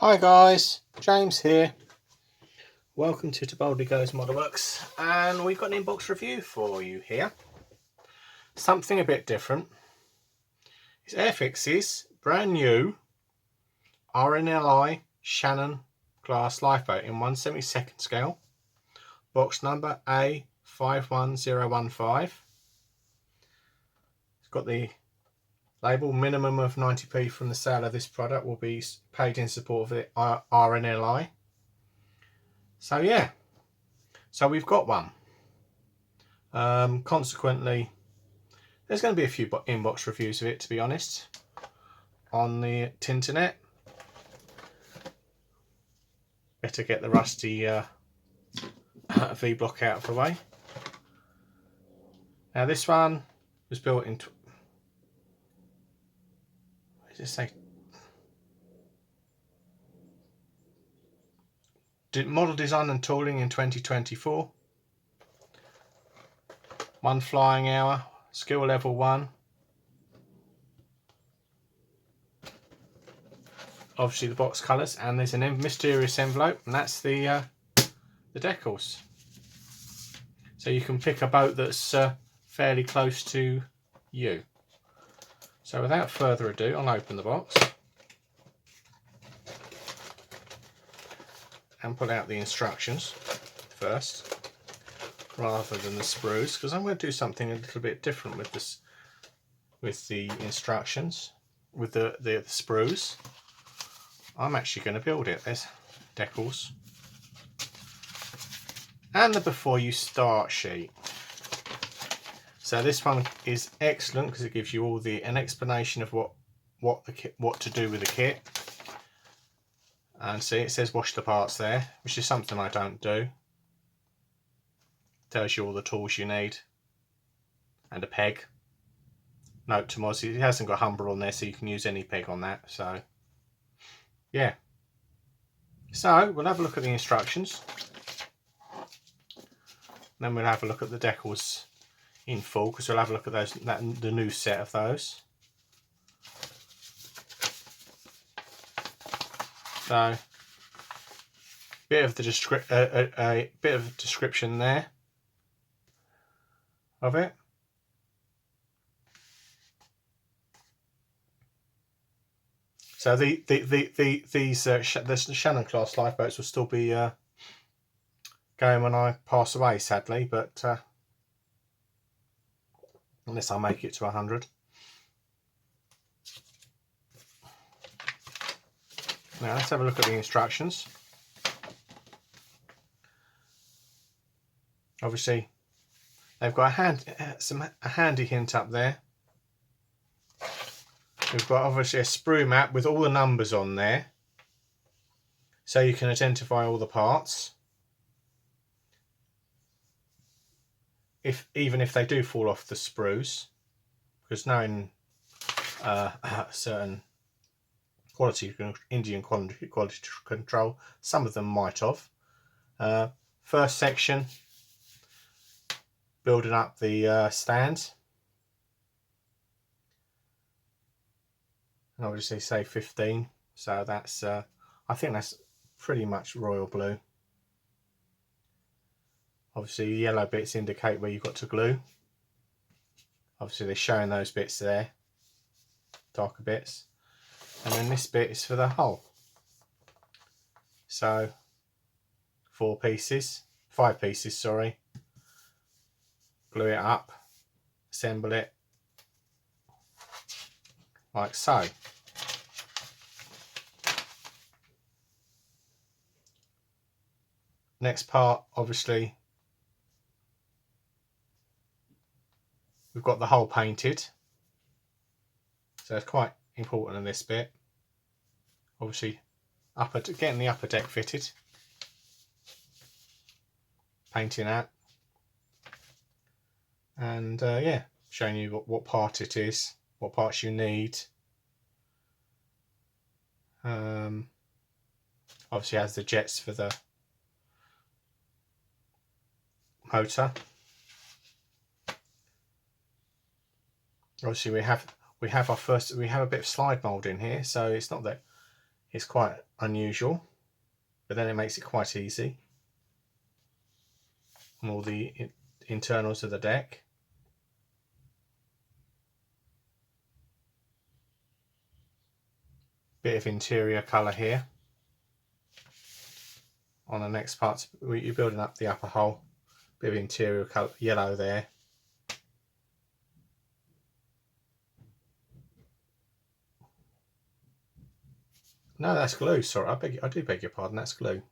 Hi guys, James here. Welcome to Boldly Goes Modelworks, and we've got an inbox review for you here. Something a bit different. It's Airfix's brand new RNLI Shannon glass lifeboat in 1/72 scale, box number A51015. It's got the label minimum of 90p from the sale of this product will be paid in support of the RNLI. So yeah, so we've got one. Consequently, there's going to be a few inbox reviews of it, to be honest, on the Tinternet. Better get the rusty V-block out of the way. Now this one was built in, what does it say? Model design and tooling in 2024. 1 flying hour, skill level 1. Obviously the box colours, and there's a mysterious envelope, and that's the decals. So you can pick a boat that's fairly close to you. So without further ado, I'll open the box and pull out the instructions first, rather than the sprues, because I'm going to do something a little bit different with this, with the instructions, with the sprues. I'm actually going to build it. There's decals and the before you start sheet. So this one is excellent because it gives you all an explanation of what to do with the kit. And see, it says wash the parts there, which is something I don't do. Tells you all the tools you need and a peg. Note to Moz, it hasn't got Humber on there, so you can use any peg on that. So yeah, so we'll have a look at the instructions, then we'll have a look at the decals in full, because we'll have a look at those, the new set of those. So bit of the a bit of description there of it. So these the Shannon class lifeboats will still be going when I pass away, sadly, but unless I make it to 100. Now let's have a look at the instructions. Obviously, they've got a handy hint up there. We've got obviously a sprue map with all the numbers on there, so you can identify all the parts. Even if they do fall off the sprues, because knowing certain Indian quality control, some of them might have. First section, building up the stand, and obviously say 15, so that's I think that's pretty much royal blue. Obviously the yellow bits indicate where you've got to glue. Obviously they're showing those bits there, darker bits, and then this bit is for the hull. So 5 pieces, sorry. Glue it up, assemble it like so. Next part, obviously, we've got the hull painted, so it's quite important in this bit. Obviously, getting the upper deck fitted, painting out, and yeah, showing you what part it is, what parts you need. Obviously has the jets for the motor. Obviously we have a bit of slide mould in here, so it's not that It's quite unusual, but then it makes it quite easy on all the internals of the deck. Bit of interior colour here. On the next part, you're building up the upper hull. Bit of interior colour, yellow there. No, that's glue. Sorry, I do beg your pardon. That's glue.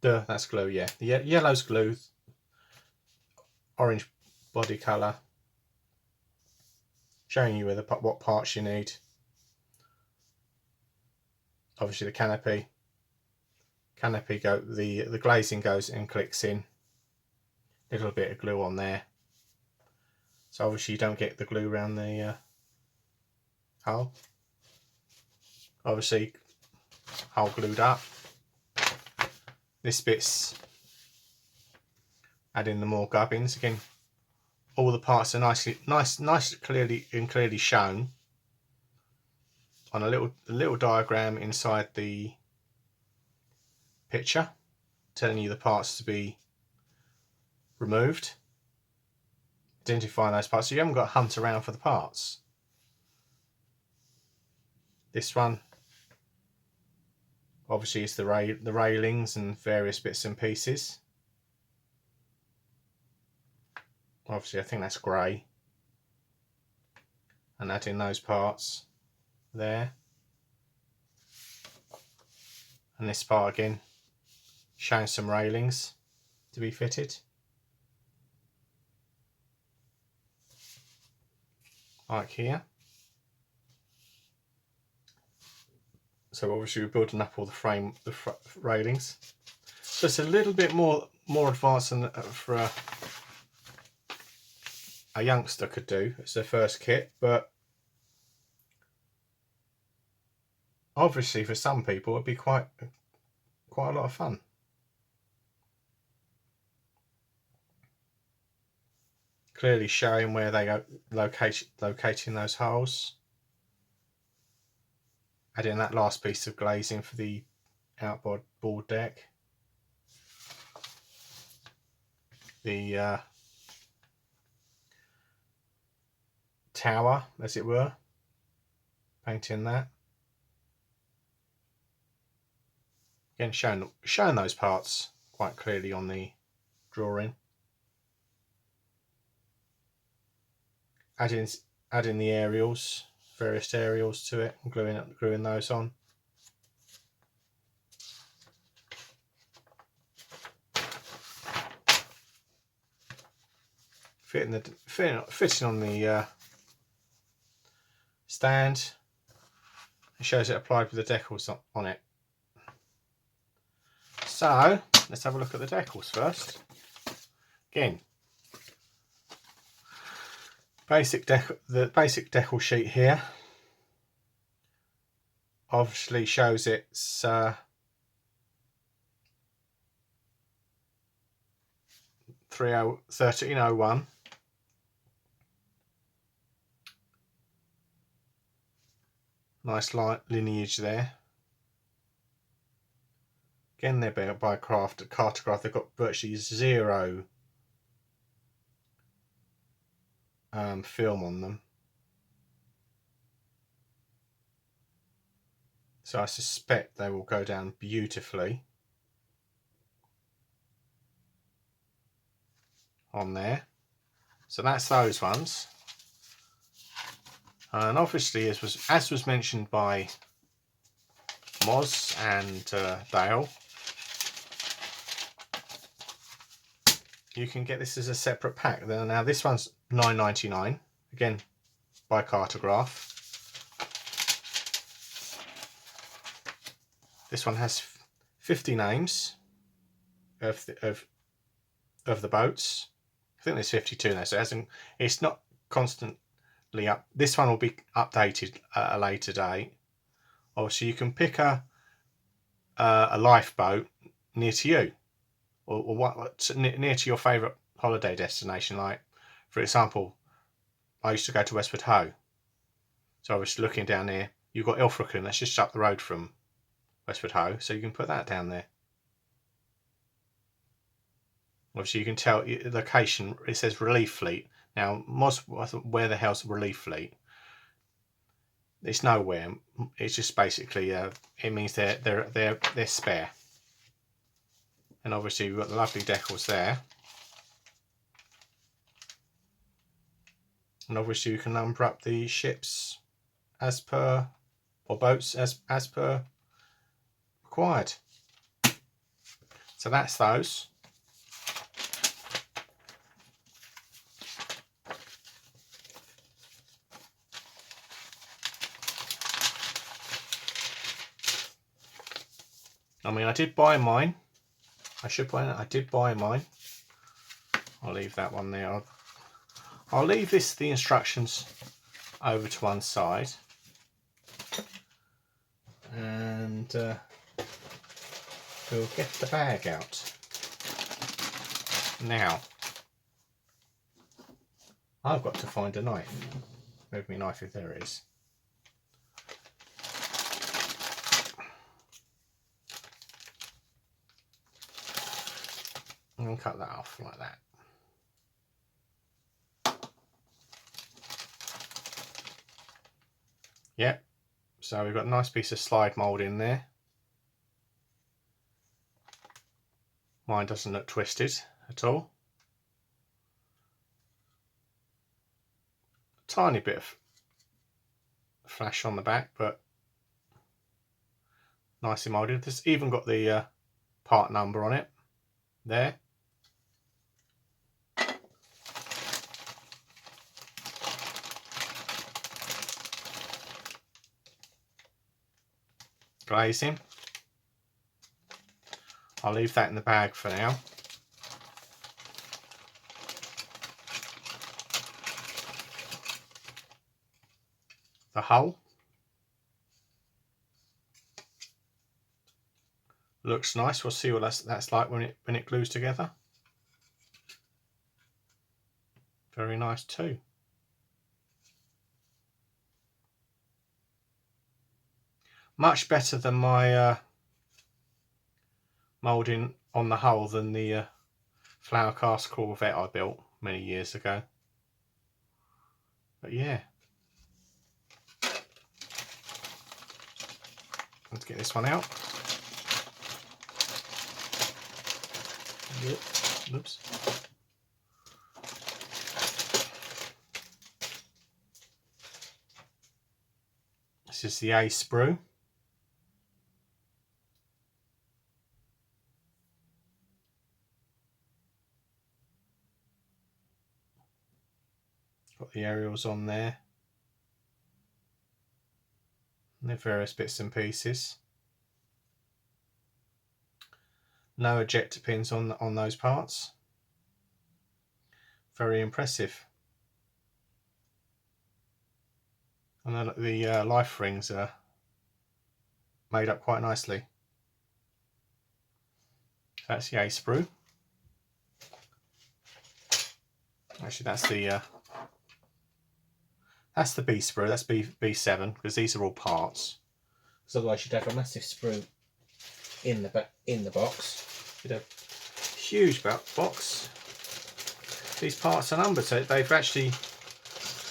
Duh, that's glue. Yeah, the yellow's glue. Orange body colour. Showing you what parts you need. Obviously the canopy. The glazing goes and clicks in. Little bit of glue on there. So obviously you don't get the glue around the hull. Obviously hull glued up. This bit's adding the more gubbins. Again, all the parts are nice, clearly shown on a little diagram inside the picture, telling you the parts to be removed, identifying those parts, so you haven't got to hunt around for the parts. This one obviously is the railings and various bits and pieces. Obviously I think that's grey, and adding those parts there. And this part again showing some railings to be fitted, like here. So obviously we're building up all the railings. So it's a little bit more advanced than for a youngster could do. It's their first kit, but obviously for some people it'd be quite a lot of fun. Clearly showing where they go, locating those holes. Adding that last piece of glazing for the outboard deck. The tower, as it were. Painting that. Again, showing those parts quite clearly on the drawing. Adding the aerials, various aerials to it, and gluing those on. Fitting on the stand. It shows it applied with the decals on it. So let's have a look at the decals first. Again, the basic decal sheet here obviously shows it's 1301. Nice lineage there. Again, they're by Cartograph. They've got virtually zero film on them, so I suspect they will go down beautifully on there. So that's those ones. And obviously, as was mentioned by Moz and Dale, you can get this as a separate pack. Now this one's $9.99, again by Cartograph. This one has 50 names of the boats. I think there's 52 now, so it's not constantly up. This one will be updated at a later date. Obviously, you can pick a lifeboat near to you. or what near to your favourite holiday destination. Like, for example, I used to go to Westward Ho, so I was looking down here. You've got Ilfracombe, that's just up the road from Westward Ho, so you can put that down there. Obviously, you can tell the location. It says Relief Fleet. Now, where the hell's Relief Fleet? It's nowhere. It's just basically it means they're spare. And obviously, we've got the lovely decals there. And obviously, you can number up the ships as per, or boats as per required. So that's those. I mean, I did buy mine. I should point out I did buy mine. I'll leave that one there. I'll leave the instructions over to one side. And we'll get the bag out. Now, I've got to find a knife. Move me knife if there is. And cut that off like that. Yep, so we've got a nice piece of slide mould in there. Mine doesn't look twisted at all. Tiny bit of flash on the back, but nicely moulded. It's even got the part number on it there. Glazing. I'll leave that in the bag for now. The hull looks nice. We'll see what that's like when it glues together. Very nice too. Much better than my moulding on the hull than the flower cast Corvette I built many years ago. But yeah. Let's get this one out. Oops. This is the A sprue. Got the aerials on there. And the various bits and pieces. No ejector pins on those parts. Very impressive. And then the life rings are made up quite nicely. That's the A sprue. Actually, that's the B sprue. That's B7 because these are all parts. Because otherwise, you'd have a massive sprue in the box. You'd have a huge box. These parts are numbered, so they've actually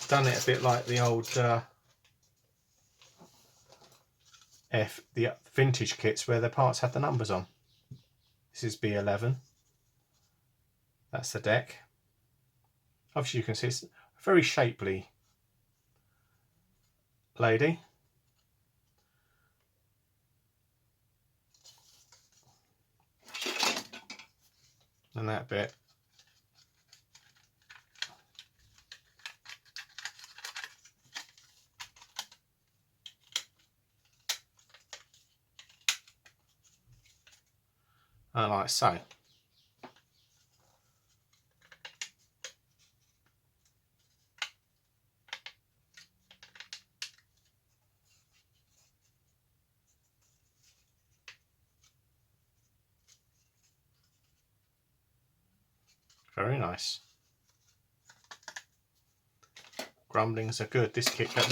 done it a bit like the old the vintage kits where the parts have the numbers on. This is B11. That's the deck. Obviously, you can see it's a very shapely lady. And that bit. Like so. Very nice. Grumblings are good. This looks like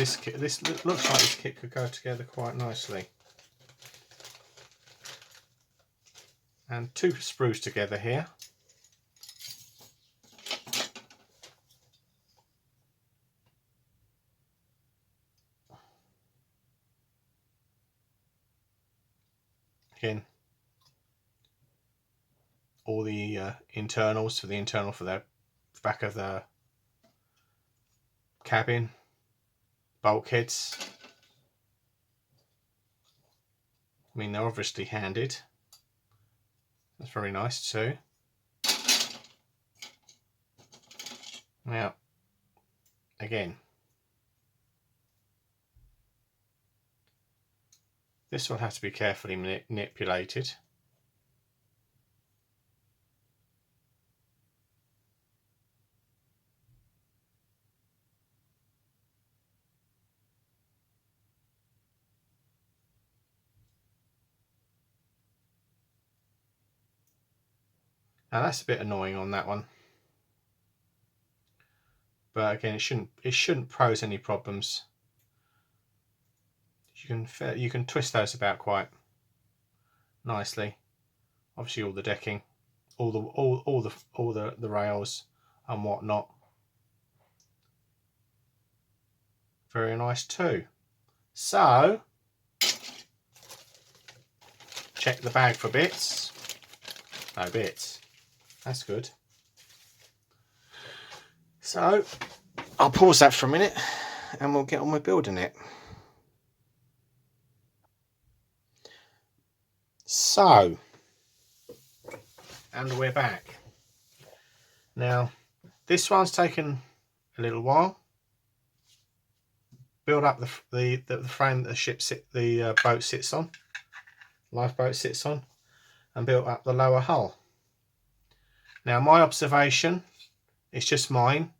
this kit could go together quite nicely. And 2 sprues together here. Again, all the internals for the back of the cabin, bulkheads. I mean, they're obviously handed. That's very nice too. Now, again, this will have to be carefully manipulated. Now that's a bit annoying on that one, but again, it shouldn't pose any problems. You can twist those about quite nicely. Obviously, all the decking, all the rails and whatnot. Very nice too. So, check the bag for bits. No bits. That's good. So, I'll pause that for a minute and we'll get on with building it. So, and we're back. Now, this one's taken a little while. Build up the frame that the boat sits on, lifeboat sits on, and built up the lower hull. Now, my observation, it's just mine,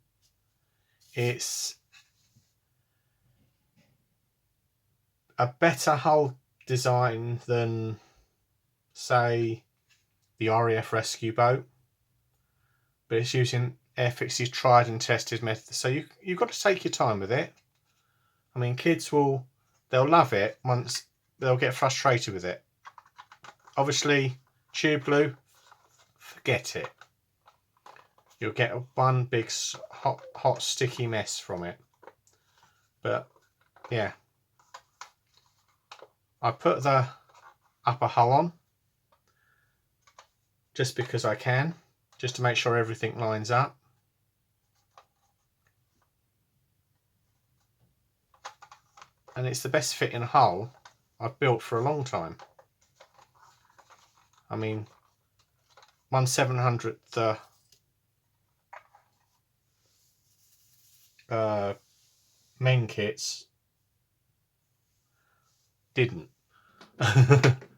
it's a better hull design than, say, the RAF rescue boat, but it's using Airfix's tried and tested method. So you've got to take your time with it. I mean, kids they'll love it once, they'll get frustrated with it. Obviously, tube glue, forget it. You'll get one big hot sticky mess from it. But yeah, I put the upper hull on just because I can, just to make sure everything lines up. And it's the best fitting hull I've built for a long time. I mean, 1/700th men kits didn't,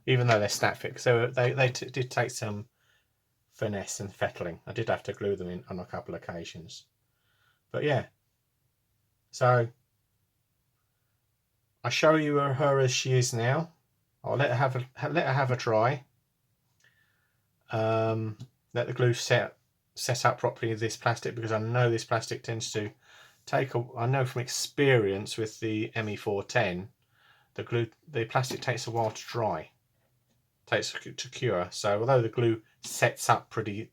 even though they're snap fit. So they did take some finesse and fettling. I did have to glue them in on a couple of occasions, but yeah. So I show you her as she is now. I'll let her have a try. Let the glue set up properly with this plastic, because I know this plastic tends to take I know from experience with the ME410, the plastic takes a while to dry, takes to cure. So although the glue sets up pretty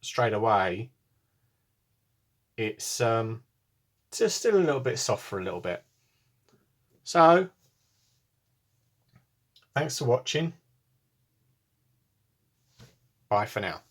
straight away, it's just still a little bit soft for a little bit. So thanks for watching. Bye for now.